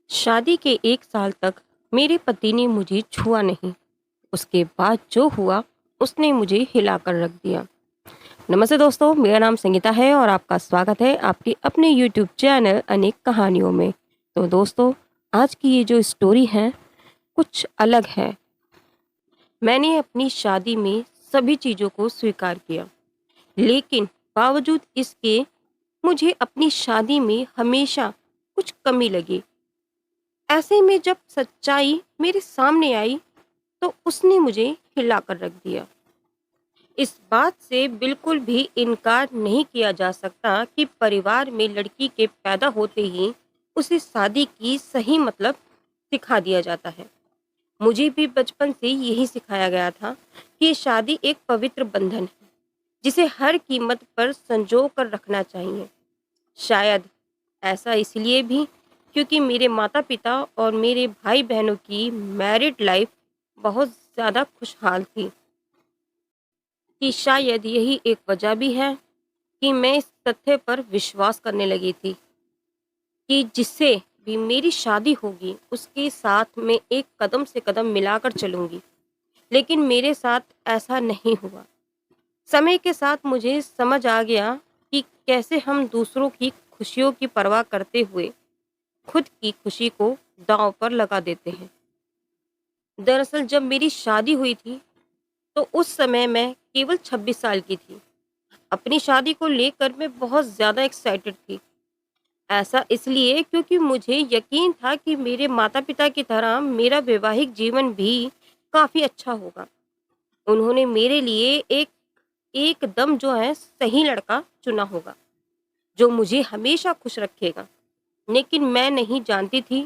शादी के 1 साल तक मेरे पति ने मुझे छुआ नहीं। उसके बाद जो हुआ उसने मुझे हिलाकर रख दिया। नमस्ते दोस्तों, मेरा नाम संगीता है और आपका स्वागत है आपके अपने यूट्यूब चैनल अनेक कहानियों में। तो दोस्तों, आज की ये जो स्टोरी है कुछ अलग है। मैंने अपनी शादी में सभी चीज़ों को स्वीकार किया, लेकिन बावजूद इसके मुझे अपनी शादी में हमेशा कुछ कमी लगी। ऐसे में जब सच्चाई मेरे सामने आई तो उसने मुझे हिलाकर रख दिया। इस बात से बिल्कुल भी इनकार नहीं किया जा सकता कि परिवार में लड़की के पैदा होते ही उसे शादी की सही मतलब सिखा दिया जाता है। मुझे भी बचपन से यही सिखाया गया था कि शादी एक पवित्र बंधन है जिसे हर कीमत पर संजो कर रखना चाहिए। शायद ऐसा इसलिए भी क्योंकि मेरे माता-पिता और मेरे भाई-बहनों की मैरिड लाइफ बहुत ज़्यादा खुशहाल थी, कि शायद यही एक वजह भी है कि मैं इस तथ्य पर विश्वास करने लगी थी कि जिससे भी मेरी शादी होगी उसके साथ मैं एक कदम से कदम मिलाकर चलूंगी। लेकिन मेरे साथ ऐसा नहीं हुआ। समय के साथ मुझे समझ आ गया कि कैसे हम दूसरों की खुशियों की परवाह करते हुए खुद की खुशी को दांव पर लगा देते हैं। दरअसल जब मेरी शादी हुई थी तो उस समय मैं केवल 26 साल की थी। अपनी शादी को लेकर मैं बहुत ज़्यादा एक्साइटेड थी। ऐसा इसलिए क्योंकि मुझे यकीन था कि मेरे माता-पिता की तरह मेरा वैवाहिक जीवन भी काफ़ी अच्छा होगा। उन्होंने मेरे लिए एकदम जो है सही लड़का चुना होगा, जो मुझे हमेशा खुश रखेगा। लेकिन मैं नहीं जानती थी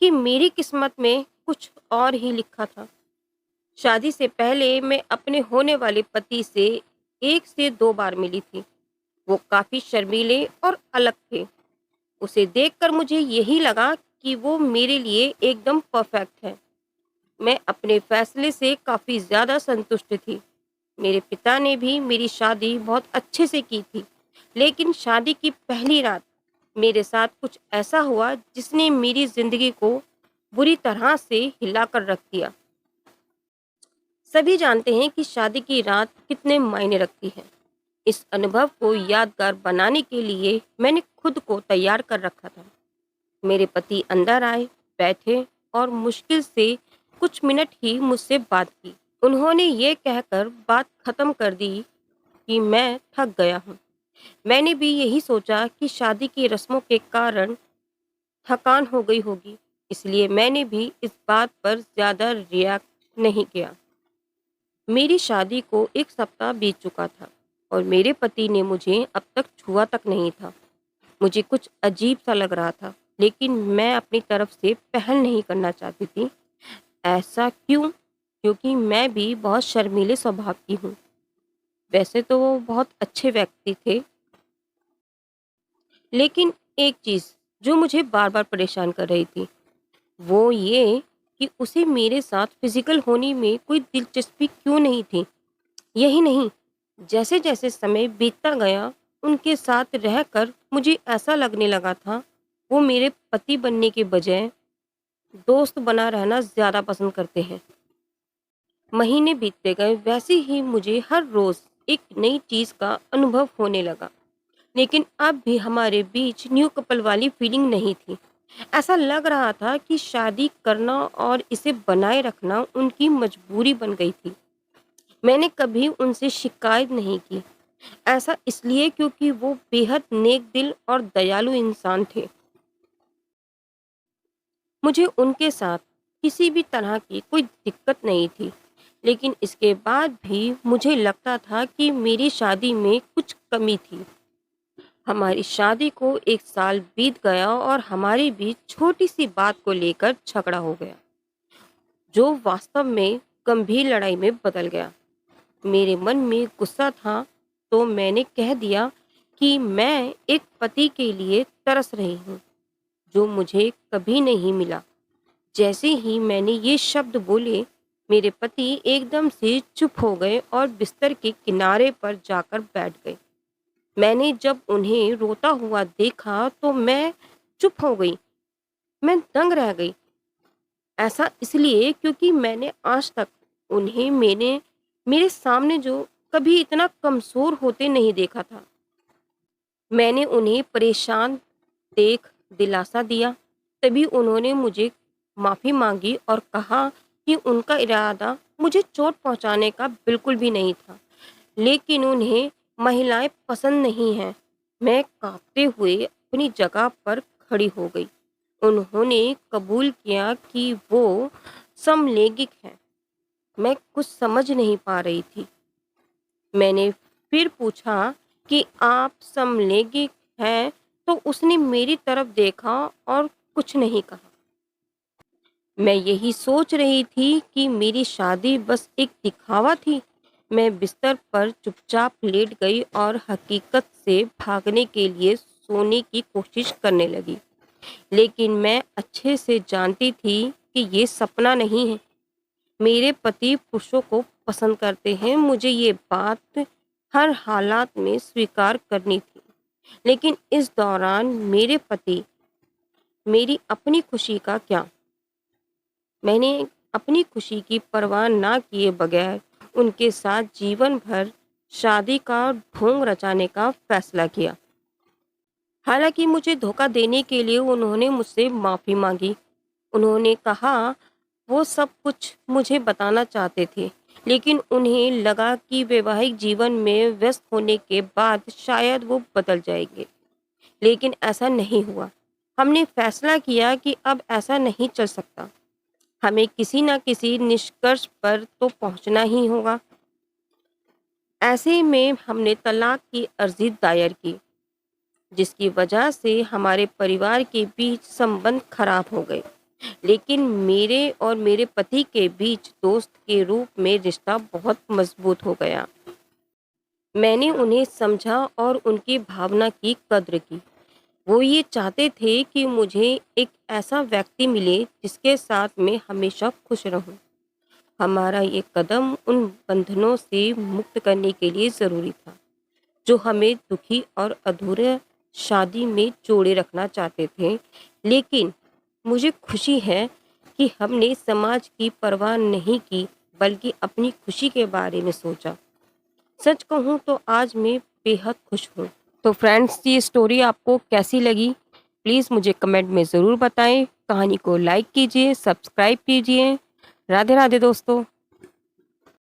कि मेरी किस्मत में कुछ और ही लिखा था। शादी से पहले मैं अपने होने वाले पति से 1 से 2 बार मिली थी। वो काफ़ी शर्मीले और अलग थे। उसे देखकर मुझे यही लगा कि वो मेरे लिए एकदम परफेक्ट है। मैं अपने फैसले से काफ़ी ज़्यादा संतुष्ट थी। मेरे पिता ने भी मेरी शादी बहुत अच्छे से की थी। लेकिन शादी की पहली रात मेरे साथ कुछ ऐसा हुआ जिसने मेरी ज़िंदगी को बुरी तरह से हिलाकर रख दिया। सभी जानते हैं कि शादी की रात कितने मायने रखती है। इस अनुभव को यादगार बनाने के लिए मैंने खुद को तैयार कर रखा था। मेरे पति अंदर आए, बैठे और मुश्किल से कुछ मिनट ही मुझसे बात की। उन्होंने ये कहकर बात खत्म कर दी कि मैं थक गया हूँ। मैंने भी यही सोचा कि शादी की रस्मों के कारण थकान हो गई होगी, इसलिए मैंने भी इस बात पर ज़्यादा रिएक्ट नहीं किया। मेरी शादी को 1 सप्ताह बीत चुका था और मेरे पति ने मुझे अब तक छुआ तक नहीं था। मुझे कुछ अजीब सा लग रहा था, लेकिन मैं अपनी तरफ से पहल नहीं करना चाहती थी। ऐसा क्यों? क्योंकि मैं भी बहुत शर्मीले स्वभाव की हूँ। वैसे तो वो बहुत अच्छे व्यक्ति थे, लेकिन एक चीज़ जो मुझे बार-बार परेशान कर रही थी, वो ये कि उसे मेरे साथ फिज़िकल होने में कोई दिलचस्पी क्यों नहीं थी। यही नहीं, जैसे-जैसे समय बीतता गया, उनके साथ रहकर मुझे ऐसा लगने लगा था, वो मेरे पति बनने के बजाय दोस्त बना रहना ज़्यादा पसंद करते हैं। महीने बीतते गए, वैसे ही मुझे हर रोज़ एक नई चीज़ का अनुभव होने लगा। लेकिन अब भी हमारे बीच न्यू कपल वाली फीलिंग नहीं थी। ऐसा लग रहा था कि शादी करना और इसे बनाए रखना उनकी मजबूरी बन गई थी। मैंने कभी उनसे शिकायत नहीं की। ऐसा इसलिए क्योंकि वो बेहद नेक दिल और दयालु इंसान थे। मुझे उनके साथ किसी भी तरह की कोई दिक्कत नहीं थी। लेकिन इसके बाद भी मुझे लगता था कि मेरी शादी में कुछ कमी थी। हमारी शादी को 1 साल बीत गया और हमारे बीच छोटी-सी बात को लेकर झगड़ा हो गया, जो वास्तव में गंभीर लड़ाई में बदल गया। मेरे मन में गुस्सा था, तो मैंने कह दिया कि मैं एक पति के लिए तरस रही हूँ, जो मुझे कभी नहीं मिला। जैसे ही मैंने ये शब्द बोले, मेरे पति एकदम से चुप हो गए और बिस्तर के किनारे पर जाकर बैठ गए। मैंने जब उन्हें रोता हुआ देखा, तो मैं चुप हो गई। मैं दंग रह गई। ऐसा इसलिए क्योंकि मैंने आज तक उन्हें मेरे मेरे सामने जो कभी इतना कमज़ोर होते नहीं देखा था। मैंने उन्हें परेशान देख दिलासा दिया, तभी उन्होंने मुझे माफ़ी माँगी और कहा कि उनका इरादा मुझे चोट पहुँचाने का बिल्कुल भी नहीं था, लेकिन उन्हें महिलाएं पसंद नहीं हैं। मैं काँपते हुए अपनी जगह पर खड़ी हो गई। उन्होंने कबूल किया कि वो समलैंगिक हैं। मैं कुछ समझ नहीं पा रही थी। मैंने फिर पूछा कि आप समलैंगिक हैं, तो उसने मेरी तरफ देखा और कुछ नहीं कहा। मैं यही सोच रही थी कि मेरी शादी बस एक दिखावा थी। मैं बिस्तर पर चुपचाप लेट गई और हकीकत से भागने के लिए सोने की कोशिश करने लगी। लेकिन मैं अच्छे से जानती थी कि ये सपना नहीं है। मेरे पति पुरुषों को पसंद करते हैं, मुझे ये बात हर हालात में स्वीकार करनी थी। लेकिन इस दौरान मेरे पति मेरी अपनी खुशी का क्या? मैंने अपनी खुशी की परवाह ना किए बगैर उनके साथ जीवन भर शादी का ढोंग रचाने का फैसला किया। हालांकि मुझे धोखा देने के लिए उन्होंने मुझसे माफ़ी मांगी। उन्होंने कहा वो सब कुछ मुझे बताना चाहते थे, लेकिन उन्हें लगा कि वैवाहिक जीवन में व्यस्त होने के बाद शायद वो बदल जाएंगे। लेकिन ऐसा नहीं हुआ। हमने फैसला किया कि अब ऐसा नहीं चल सकता। हमें किसी न किसी निष्कर्ष पर तो पहुंचना ही होगा। ऐसे में हमने तलाक की अर्जी दायर की, जिसकी वजह से हमारे परिवार के बीच संबंध खराब हो गए। लेकिन मेरे और मेरे पति के बीच दोस्त के रूप में रिश्ता बहुत मजबूत हो गया। मैंने उन्हें समझा और उनकी भावना की कद्र की। वो ये चाहते थे कि मुझे एक ऐसा व्यक्ति मिले जिसके साथ मैं हमेशा खुश रहूं। हमारा ये कदम उन बंधनों से मुक्त करने के लिए ज़रूरी था जो हमें दुखी और अधूरे शादी में जोड़े रखना चाहते थे। लेकिन मुझे खुशी है कि हमने समाज की परवाह नहीं की, बल्कि अपनी खुशी के बारे में सोचा। सच कहूँ तो आज मैं बेहद खुश हूँ। तो फ्रेंड्स, ये स्टोरी आपको कैसी लगी? प्लीज़ मुझे कमेंट में ज़रूर बताएं। कहानी को लाइक कीजिए, सब्सक्राइब कीजिए। राधे राधे दोस्तों।